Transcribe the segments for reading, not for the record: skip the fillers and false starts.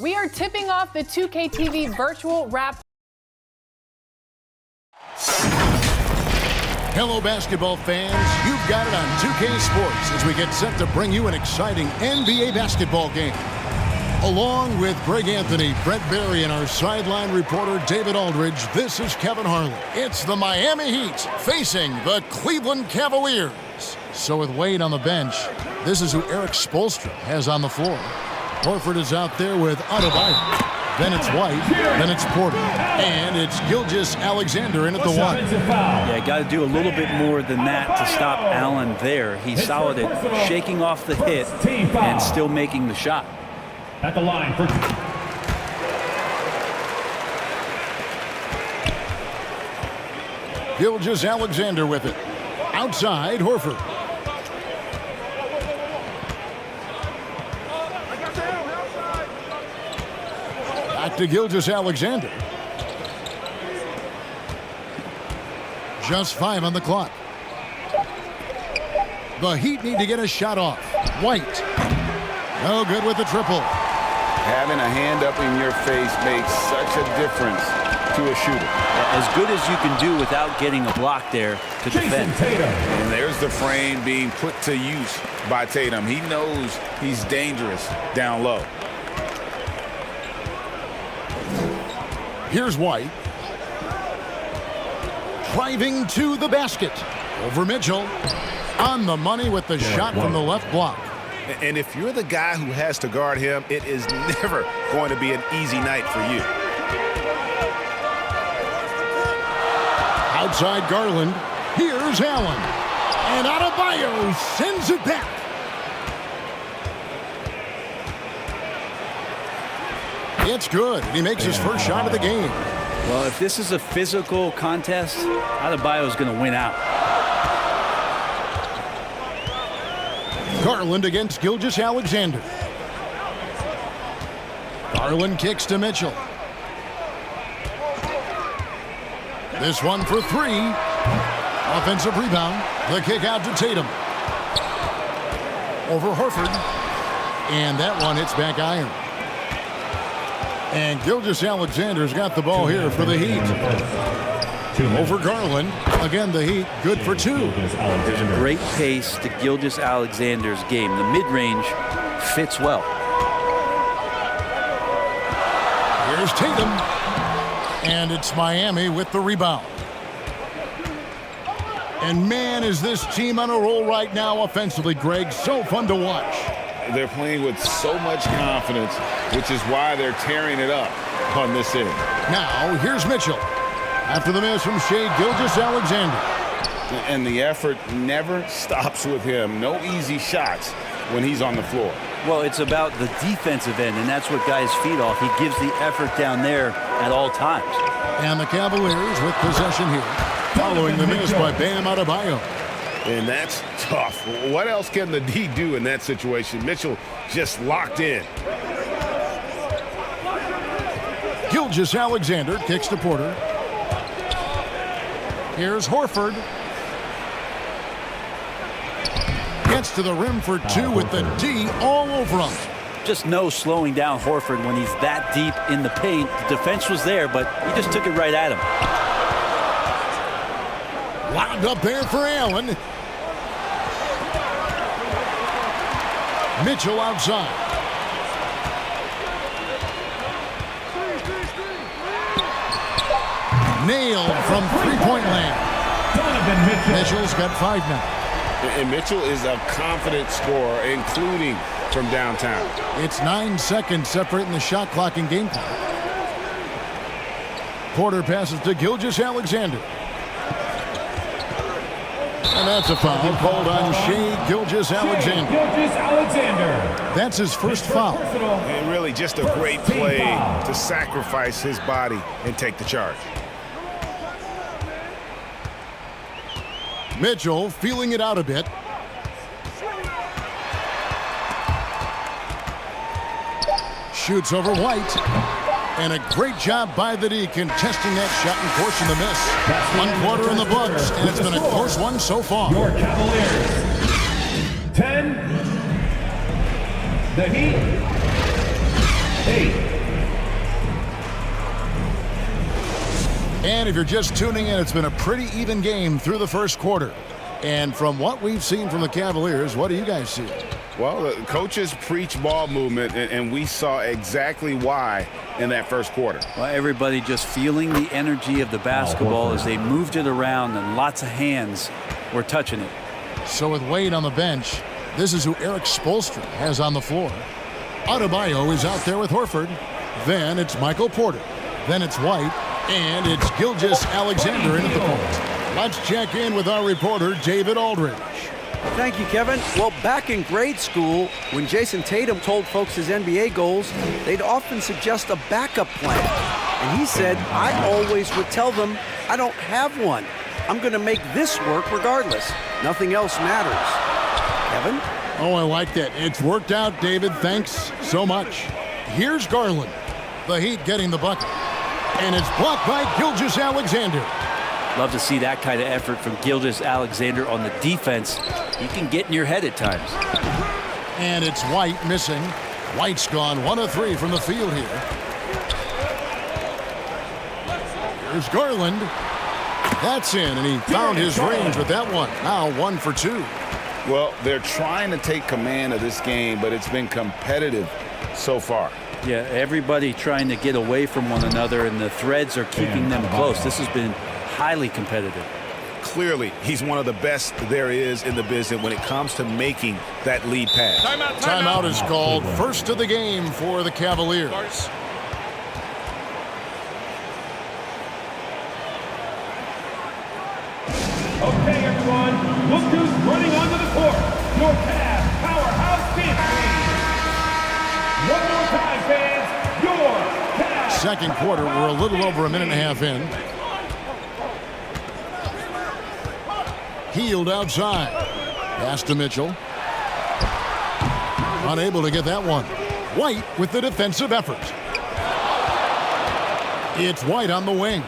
We are tipping off the 2K TV virtual wrap. Hello, basketball fans. You've got it on 2K Sports as we get set to bring you an exciting NBA basketball game. Along with Greg Anthony, Brett Berry, and our sideline reporter David Aldridge, this is Kevin Harlan. It's the Miami Heat facing the Cleveland Cavaliers. So with Wade on the bench, this is who Eric Spoelstra has on the floor. Horford is out there with Adebayo. Then it's White, then it's Porter, and it's Gilgeous-Alexander in at the one. Yeah, got to do a little bit more than that to stop Allen there. He's solid at shaking off the hit and still making the shot. At the line for Gilgeous-Alexander with it. Outside, Horford. Back to Gilgeous-Alexander. Just 5 on the clock. The Heat need to get a shot off. White. No good with the triple. Having a hand up in your face makes such a difference to a shooter. As good as you can do without getting a block there to defend. And there's the frame being put to use by Tatum. He knows he's dangerous down low. Here's White. Driving to the basket. Over Mitchell. On the money with the shot from the left block. And if you're the guy who has to guard him, it is never going to be an easy night for you. Outside Garland. Here's Allen. And Adebayo sends it back. It's good. He makes his first shot of the game. Well, if this is a physical contest, Adebayo is going to win out. Garland against Gilgeous-Alexander. Garland kicks to Mitchell. This one for 3. Offensive rebound. The kick out to Tatum. Over Horford. And that one hits back iron. And Gilgeous-Alexander's got the ball here for the Heat. Over Garland. Again, the Heat good for 2. There's a great pace to Gilgeous-Alexander's game. The mid-range fits well. Here's Tatum. And it's Miami with the rebound. And man, is this team on a roll right now offensively, Greg. So fun to watch. They're playing with so much confidence, which is why they're tearing it up on this end. Now, here's Mitchell. After the miss from Shai Gilgeous-Alexander. And the effort never stops with him. No easy shots when he's on the floor. Well, it's about the defensive end, and that's what guys feed off. He gives the effort down there at all times. And the Cavaliers with possession here, following the miss by Bam Adebayo. And that's tough. What else can the D do in that situation? Mitchell just locked in. Gilgeous-Alexander kicks to Porter. Here's Horford. Gets to the rim for 2 with the D all over him. Just no slowing down Horford when he's that deep in the paint. The defense was there, but he just took it right at him. Lobbed up there for Allen. Mitchell outside. Nailed from three-point land. Mitchell's got 5 now. And Mitchell is a confident scorer, including from downtown. It's 9 seconds separating the shot clock and game clock. Porter passes to Gilgeous-Alexander. And that's a foul called on Shai Gilgeous-Alexander. That's his first foul. And really just a great play to sacrifice his body and take the charge. Mitchell feeling it out a bit. Shoots over White. And a great job by the D contesting that shot and forcing the miss. 1 quarter in the books, and it's been a close one so far. Your Cavaliers 10, the Heat 8. And if you're just tuning in, it's been a pretty even game through the first quarter. And from what we've seen from the Cavaliers, what do you guys see? Well, the coaches preach ball movement, and we saw exactly why in that first quarter. Well, everybody just feeling the energy of the basketball as they moved it around, and lots of hands were touching it. So with Wade on the bench, this is who Eric Spoelstra has on the floor. Adebayo is out there with Horford. Then it's Michael Porter. Then it's White. And it's Gilgeous-Alexander into the court. Let's check in with our reporter, David Aldridge. Thank you, Kevin. Well, back in grade school, when Jason Tatum told folks his NBA goals, they'd often suggest a backup plan. And he said, I always would tell them, I don't have one. I'm going to make this work regardless. Nothing else matters. Kevin? Oh, I like that. It's worked out, David. Thanks so much. Here's Garland. The Heat getting the bucket. And it's blocked by Gilgeous-Alexander. Love to see that kind of effort from Gilgeous-Alexander on the defense. He can get in your head at times. And it's White missing. White's gone 1 of 3 from the field here. Here's Garland. That's in, and he found his range with that one. Now 1 for 2. Well, they're trying to take command of this game, but it's been competitive so far. Yeah, everybody trying to get away from one another, and the threads are keeping them close. This has been highly competitive. Clearly, he's one of the best there is in the business when it comes to making that lead pass. Timeout is called. First of the game for the Cavaliers. Okay, everyone, look who's running onto the court. Your Cavs powerhouse team. One more time, fans. Your Cavs. Second quarter, we're a little over a minute and a half in. Healed outside. Pass to Mitchell. Unable to get that one. White with the defensive effort. It's White on the wing.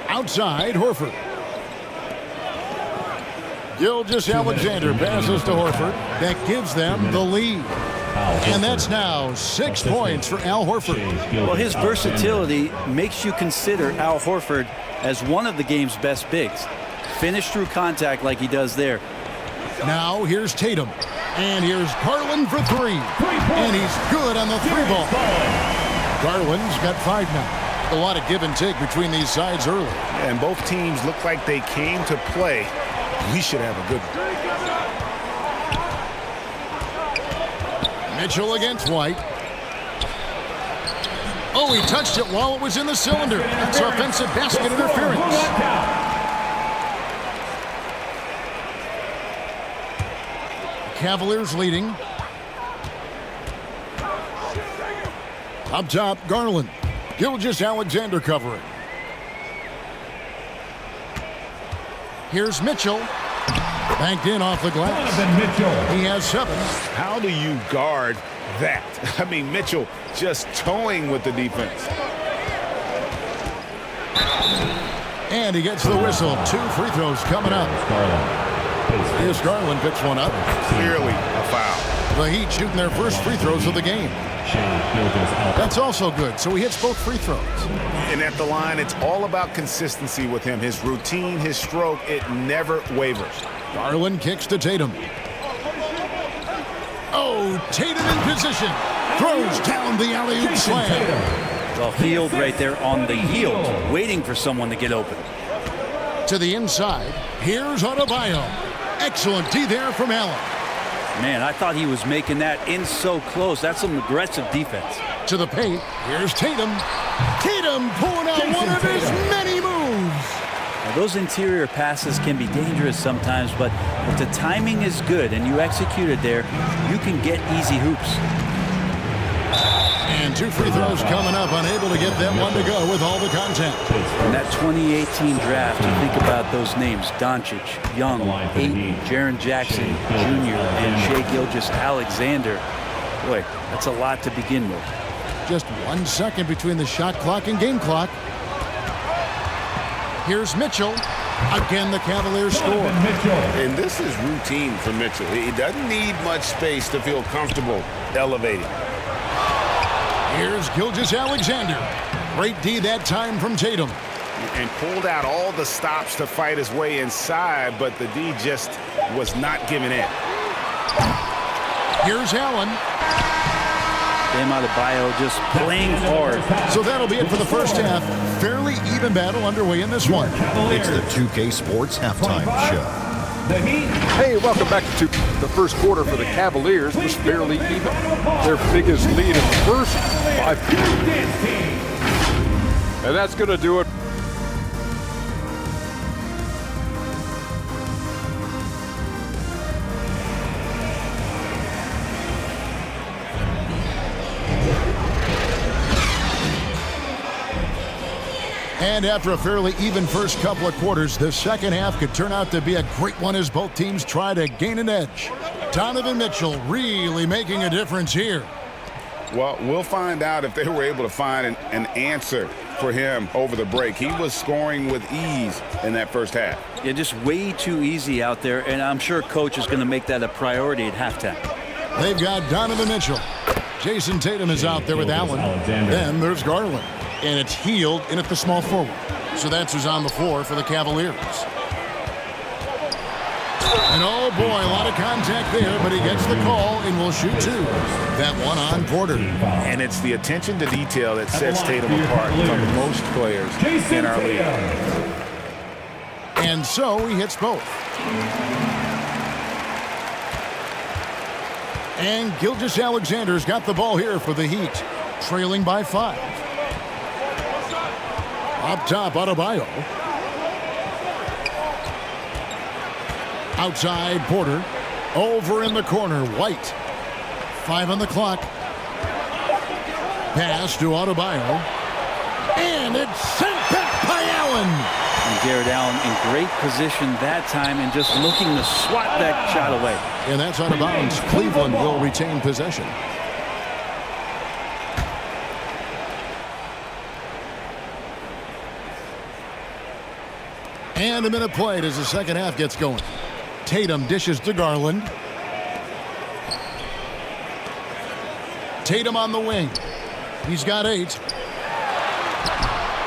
Outside, Horford. Gilgeous-Alexander passes to Horford. That gives them the lead. And that's now 6 points for Al Horford. Well, his versatility makes you consider Al Horford as one of the game's best bigs. Finish through contact like he does there. Now here's Tatum. And here's Garland for 3. And he's good on the 3-ball. Garland's got 5 now. A lot of give and take between these sides early. And both teams look like they came to play. We should have a good one. Mitchell against White. Oh, he touched it while it was in the cylinder. That's offensive basket interference. Cavaliers leading. Up top, Garland. Gilgeous-Alexander covering. Here's Mitchell. Banked in off the glass. He has 7. How do you guard that? I mean, Mitchell just towing with the defense. And he gets the whistle. 2 free throws coming up. Here's Garland picks one up. Clearly a foul. The Heat shooting their first free throws of the game. That's also good. So he hits both free throws. And at the line, it's all about consistency with him. His routine, his stroke, it never wavers. Garland kicks to Tatum. Oh, Tatum in position. Throws down the alley-oop slam. Well, healed right there on the yield, waiting for someone to get open. To the inside. Here's Adebayo. Excellent D there from Allen. Man, I thought he was making that in so close. That's some aggressive defense. To the paint. Here's Tatum. Tatum pulling out one of his many moves. Now, those interior passes can be dangerous sometimes, but if the timing is good and you execute it there, you can get easy hoops. And 2 free throws coming up. Unable to get that one to go with all the contact. In that 2018 draft, you think about those names: Doncic, Young, Ayton, Jaren Jackson Jr., and Shai Gilgeous-Alexander. Boy, that's a lot to begin with. Just 1 second between the shot clock and game clock. Here's Mitchell. Again, the Cavaliers score. And this is routine for Mitchell. He doesn't need much space to feel comfortable elevating. Here's Gilgeous-Alexander. Great D that time from Tatum. And pulled out all the stops to fight his way inside, but the D just was not giving in. Here's Allen. Bam Adebayo just playing hard. So that'll be it for the first half. Fairly even battle underway in this one. It's the 2K Sports Halftime Show. The Heat. Hey, welcome back to the first quarter for the Cavaliers. Was fairly even. Their biggest lead in the first 5 Dance team. And that's going to do it. And after a fairly even first couple of quarters, the second half could turn out to be a great one as both teams try to gain an edge. Donovan Mitchell really making a difference here. Well, we'll find out if they were able to find an answer for him over the break. He was scoring with ease in that first half. Yeah, just way too easy out there, and I'm sure coach is going to make that a priority at halftime. They've got Donovan Mitchell. Jason Tatum is out there with Allen. Then there's Garland. And it's Hield in at the small forward. So that's who's on the floor for the Cavaliers. And oh boy, a lot of contact there, but he gets the call and will shoot two. That one on Porter. And it's the attention to detail that sets Tatum apart from most players in our league. And so he hits both. And Gilgeous-Alexander's got the ball here for the Heat, trailing by 5. Up top, Adebayo. Outside, Porter. Over in the corner, White. 5 on the clock. Pass to Adebayo. And it's sent back by Allen. And Garrett Allen in great position that time and just looking to swat that shot away. And that's out of bounds. Cleveland will retain possession. And a minute played as the second half gets going. Tatum dishes to Garland. Tatum on the wing. He's got 8. You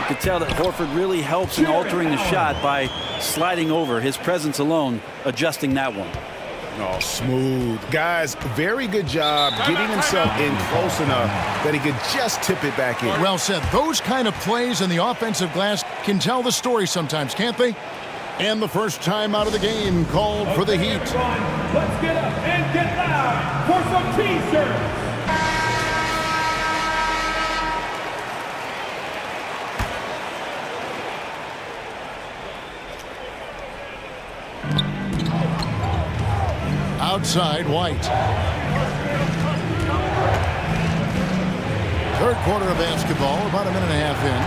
could tell that Horford really helps in altering the shot by sliding over. His presence alone adjusting that one. Oh, smooth. Guys, very good job getting himself in close enough that he could just tip it back in. Well said. Those kind of plays in the offensive glass can tell the story sometimes, can't they? And the first time out of the game called for the Heat. Let's get up and get loud for some T-shirts. Outside, White. Third quarter of basketball, about a minute and a half in.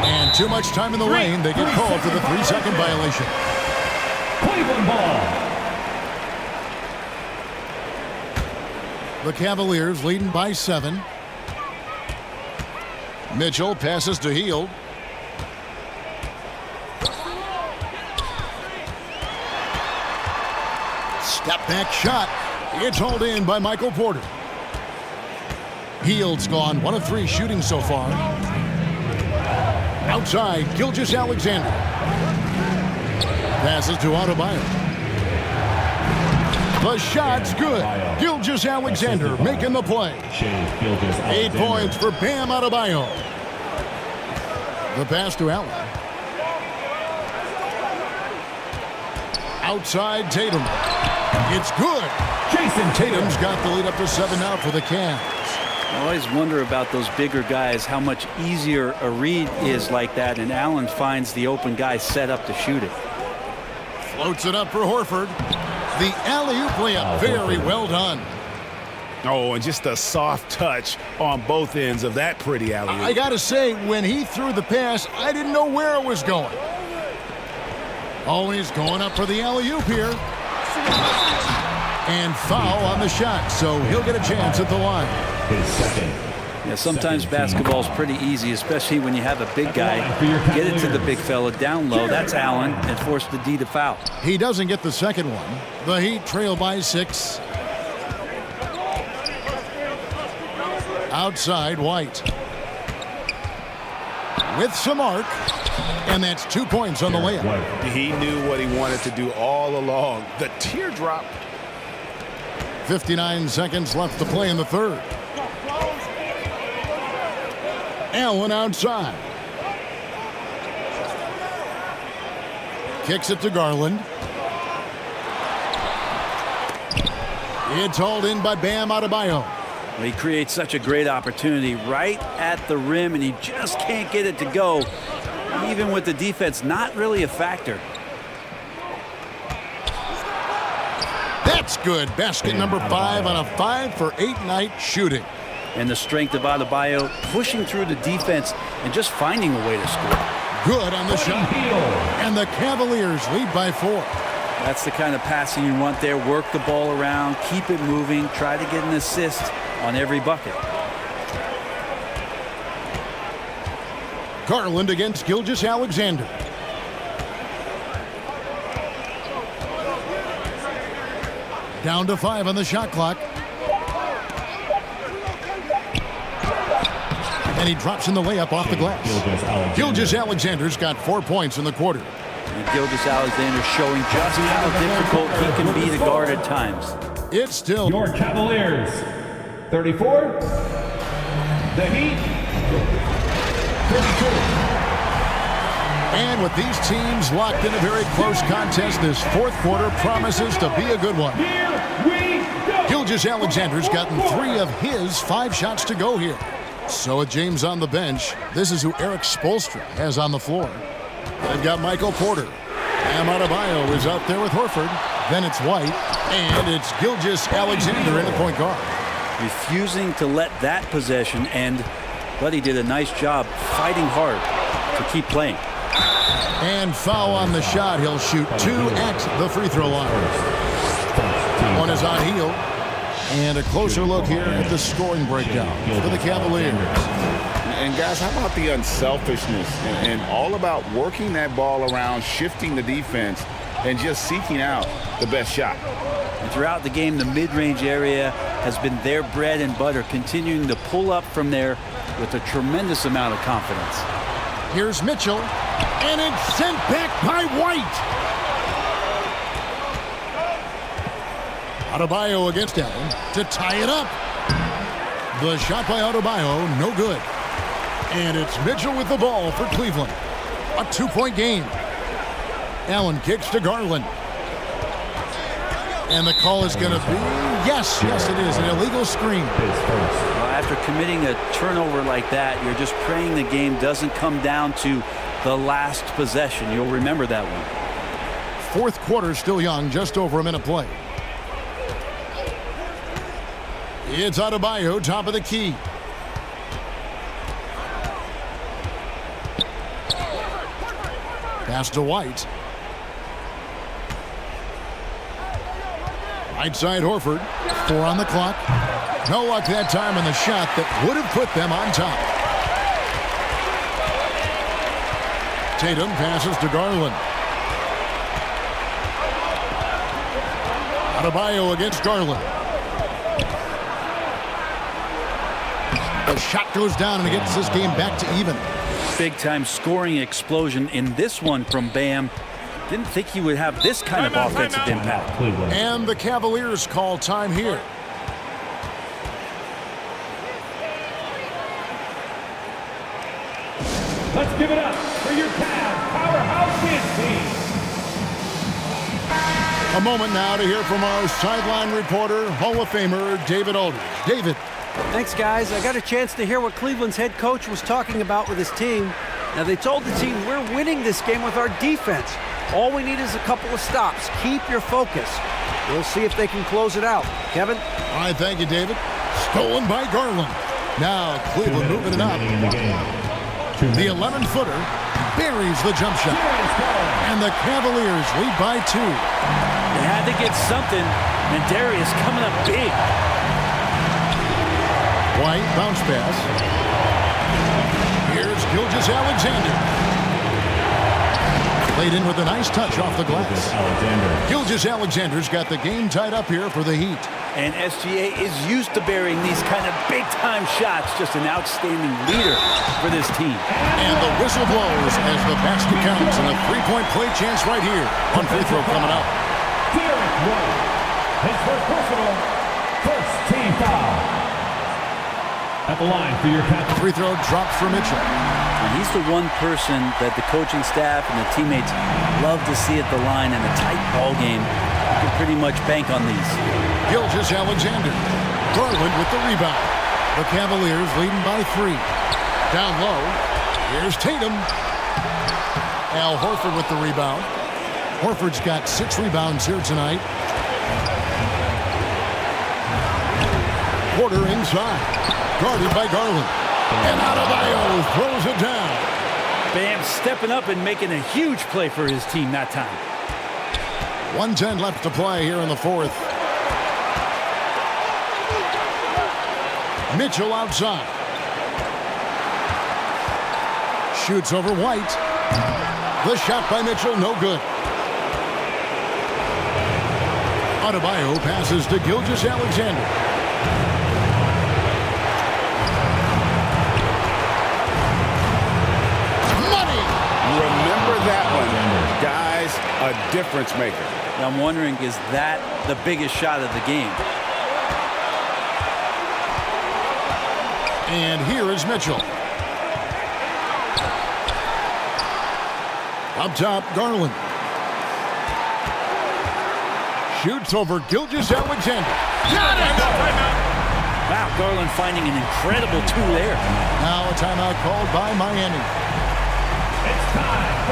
And too much time in the lane. They get called for the 3-second violation. Cleveland ball. The Cavaliers leading by 7. Mitchell passes to Hield. Step back shot. It's hauled in by Michael Porter. Hield's gone 1 of 3 shooting so far. Outside, Gilgeous-Alexander. Passes to Adebayo. The shot's good. Gilgeous-Alexander making the play. 8 points for Bam Adebayo. The pass to Allen. Outside, Tatum. It's good. Jason Tatum's got the lead up to 7 now for the Cavs. I always wonder about those bigger guys, how much easier a read is like that, and Allen finds the open guy set up to shoot it. Floats it up for Horford. The alley-oop layup, very well done. Oh, and just a soft touch on both ends of that pretty alley-oop. I gotta say, when he threw the pass, I didn't know where it was going. Always going up for the alley-oop here. And foul on the shot, so he'll get a chance at the line. Yeah, sometimes basketball's pretty easy, especially when you have a big guy. Get it to the big fella down low. That's Allen, and force the D to foul. He doesn't get the second one. The Heat trail by 6. Outside, White. With some arc. And that's 2 points on the layup. He knew what he wanted to do all along. The teardrop. 59 seconds left to play in the third. Allen outside. Kicks it to Garland. It's hauled in by Bam Adebayo. Well, he creates such a great opportunity right at the rim, and he just can't get it to go, even with the defense not really a factor. That's good. Basket number 5 on a 5-for-8 night shooting. And the strength of Adebayo pushing through the defense and just finding a way to score. Good on the shot. And the Cavaliers lead by 4. That's the kind of passing you want there. Work the ball around, keep it moving, try to get an assist on every bucket. Garland against Gilgeous-Alexander. Down to 5 on the shot clock. And he drops in the layup off the glass. Gilgeous-Alexander's got 4 points in the quarter. And Gilgeous-Alexander showing just how difficult he can be to guard at times. It's still Your Cavaliers, 34. The Heat, 32. And with these teams locked in a very close contest, this fourth quarter promises to be a good one. Here we go. Gilgeous-Alexander's gotten 3 of his 5 shots to go here. So with James on the bench, this is who Eric Spoelstra has on the floor. They've got Michael Porter. Bam Adebayo is out there with Horford. Then it's White. And it's Gilgeous-Alexander in the point guard. Refusing to let that possession end, but he did a nice job fighting hard to keep playing. And foul on the shot. He'll shoot 2 at the free throw line. One is on heel. And a closer look here at the scoring breakdown for the Cavaliers. And guys, how about the unselfishness and all about working that ball around, shifting the defense, and just seeking out the best shot. And throughout the game, the mid-range area has been their bread and butter, continuing to pull up from there with a tremendous amount of confidence. Here's Mitchell, and it's sent back by White. Adebayo against Allen to tie it up. The shot by Adebayo, no good. And it's Mitchell with the ball for Cleveland. A 2-point game. Allen kicks to Garland. And the call is going to be, yes, it is, an illegal screen. Well, after committing a turnover like that, you're just praying the game doesn't come down to the last possession. You'll remember that one. Fourth quarter still young, just over a minute play. It's Adebayo, top of the key. Pass to White. Right side Horford. 4 on the clock. No luck that time on the shot that would have put them on top. Tatum passes to Garland. Adebayo against Garland. The shot goes down and it gets this game back to even. Big-time scoring explosion in this one from Bam. Didn't think he would have this kind of offensive impact. And the Cavaliers call time here. Let's give it up for your Cavs powerhouse dance team. A moment now to hear from our sideline reporter, Hall of Famer David Aldridge. David. Thanks, guys. I got a chance to hear what Cleveland's head coach was talking about with his team. Now, they told the team, we're winning this game with our defense. All we need is a couple of stops. Keep your focus. We'll see if they can close it out. Kevin? All right, thank you, David. Stolen by Garland. Now Cleveland moving it up. The 11-footer buries the jump shot. And the Cavaliers lead by 2. They had to get something, and Darius coming up big. White bounce pass. Here's Gilgeous-Alexander. Played in with a nice touch off the glass. Gilgeous-Alexander's got the game tied up here for the Heat. And SGA is used to burying these kind of big-time shots. Just an outstanding leader for this team. And the whistle blows as the basket counts, and a three-point play chance right here. One free throw coming up. Derek White, his first personal, first team foul. At the line for your captain. Free throw dropped for Mitchell. And he's the one person that the coaching staff and the teammates love to see at the line in a tight ball game. You can pretty much bank on these. Gilgeous-Alexander. Garland with the rebound. The Cavaliers leading by 3. Down low. Here's Tatum. Al Horford with the rebound. Horford's got 6 rebounds here tonight. Porter inside. Guarded by Garland. And Adebayo throws it down. Bam stepping up and making a huge play for his team that time. 1:10 left to play here in the fourth. Mitchell outside. Shoots over White. The shot by Mitchell, no good. Adebayo passes to Gilgeous-Alexander. Remember that one, guys, a difference maker. I'm wondering, is that the biggest shot of the game? And here is Mitchell. Up top, Garland. Shoots over Gilgeous-Alexander. Wow, Garland finding an incredible 2 there. Now a timeout called by Miami.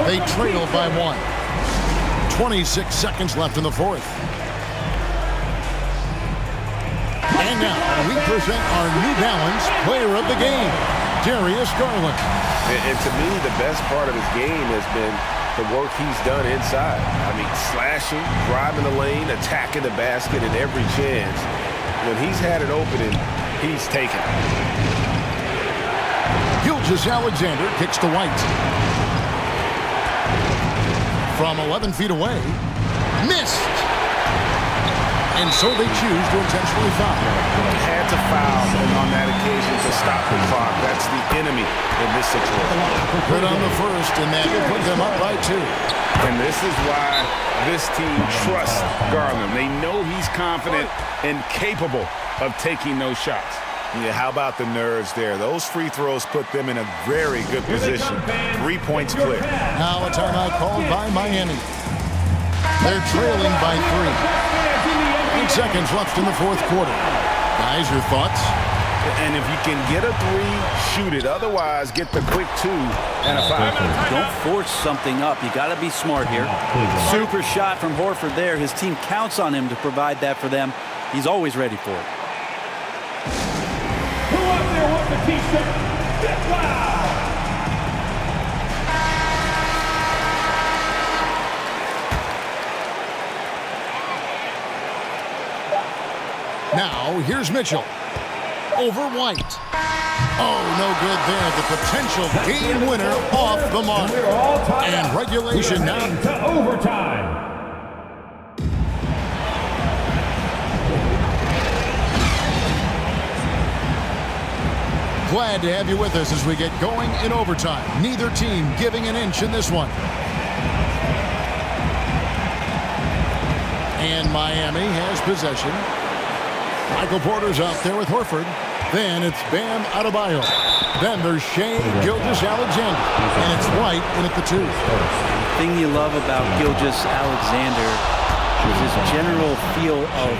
They trail by 1. 26 seconds left in the fourth. And now we present our New Balance player of the game, Darius Garland. And to me, the best part of his game has been the work he's done inside. I mean, slashing, driving the lane, attacking the basket at every chance. When he's had an opening, he's taken it. Gilgeous-Alexander kicks to White. From 11 feet away, missed. And so they choose to intentionally foul. Had to foul on that occasion to stop the clock. That's the enemy in this situation. Good on the first, and that will put them up by 2. And this is why this team trusts Garland. They know he's confident and capable of taking those shots. Yeah, how about the nerves there? Those free throws put them in a very good position. 3 points clear. Now a timeout called by Miami. They're trailing by 3. 8 seconds left in the fourth quarter. Guys, your thoughts? And if you can get a 3, shoot it. Otherwise, get the quick 2 and a 5. Don't force something up. You got to be smart here. Super shot from Horford there. His team counts on him to provide that for them. He's always ready for it. Who out there wants a t-shirt? Get loud! Now, here's Mitchell. Over White. Oh, no good there. The potential game winner off the mark. And regulation now. To overtime. Glad to have you with us as we get going in overtime. Neither team giving an inch in this one. And Miami has possession. Michael Porter's out there with Horford. Then it's Bam Adebayo. Then there's Shai Gilgeous-Alexander. And it's White in at the 2. The thing you love about Gilgeous-Alexander is his general feel of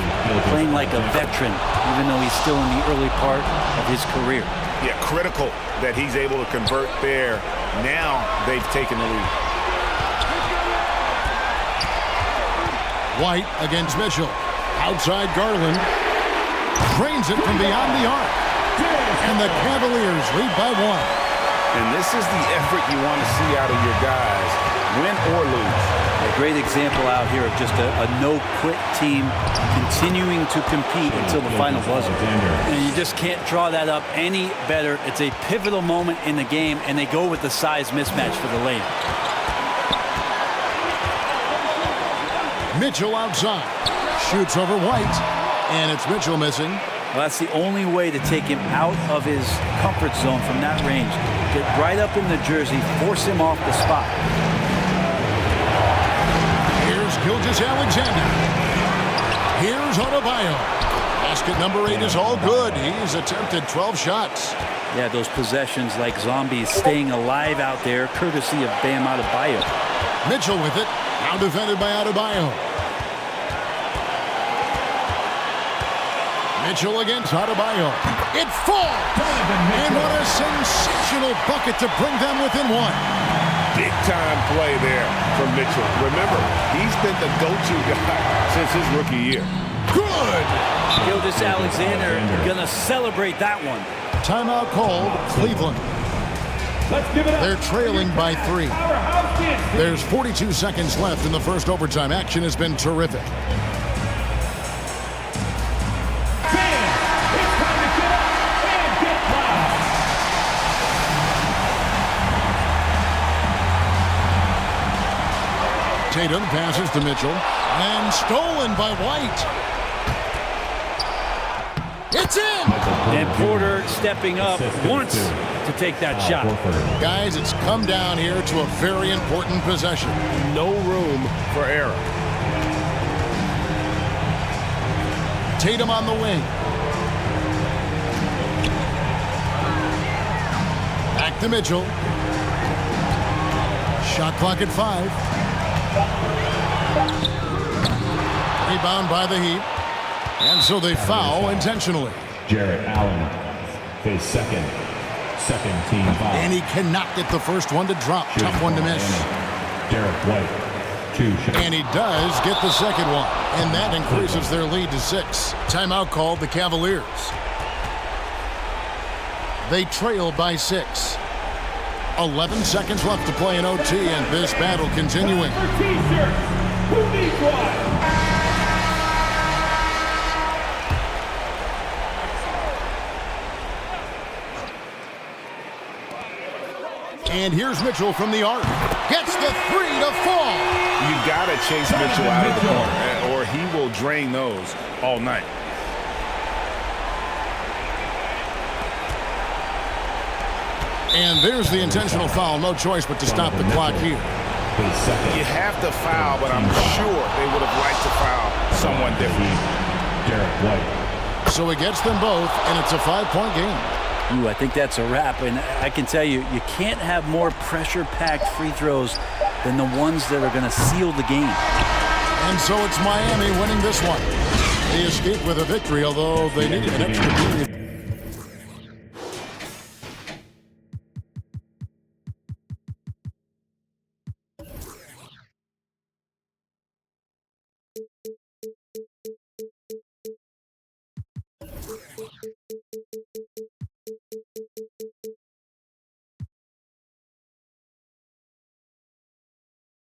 playing like a veteran, even though he's still in the early part of his career. Yeah, critical that he's able to convert there. Now they've taken the lead. White against Mitchell. Outside Garland. Drains it from beyond the arc. And the Cavaliers lead by 1. And this is the effort you want to see out of your guys, win or lose. A great example out here of just a no-quit team continuing to compete until the final buzzer. And you just can't draw that up any better. It's a pivotal moment in the game, and they go with the size mismatch for the lane. Mitchell outside. Shoots over White. And it's Mitchell missing. Well, that's the only way to take him out of his comfort zone from that range. Get right up in the jersey, force him off the spot. Here's Gilgeous-Alexander. Here's Adebayo. Basket number 8 is all good. He's attempted 12 shots. Yeah, those possessions like zombies staying alive out there, courtesy of Bam Adebayo. Mitchell with it. Now defended by Adebayo. Mitchell against Adebayo. It falls! And what a sensational bucket to bring them within one. Big-time play there from Mitchell. Remember, he's been the go-to guy since his rookie year. Good! Gilgeous-Alexander gonna celebrate that one. Timeout called Cleveland. Let's give it up. They're trailing by 3. Powerhouse kids. There's 42 seconds left in the first overtime. Action has been terrific. Tatum passes to Mitchell. And stolen by White. It's in! And Porter stepping up once to take that shot. Guys, it's come down here to a very important possession. No room for error. Tatum on the wing. Back to Mitchell. Shot clock at 5. Rebound by the Heat. And so they foul intentionally. Jarrett Allen, his second team foul. And he cannot get the first one to drop. Tough one to miss. Derek White, 2 shots. And he does get the second one. And that increases their lead to 6. Timeout called the Cavaliers. They trail by 6. 11 seconds left to play in OT, and this battle continuing. For T-shirts, who needs one? And here's Mitchell from the arc. Gets the 3 to fall. You got to chase Mitchell out of the corner, or he will drain those all night. And there's the intentional foul. No choice but to stop the clock here. You have to foul, but I'm sure they would have liked to foul someone different. Derek White. So it gets them both, and it's a 5-point game. Ooh, I think that's a wrap. And I can tell you, you can't have more pressure-packed free throws than the ones that are going to seal the game. And so it's Miami winning this one. They escape with a victory, although they needed an extra period.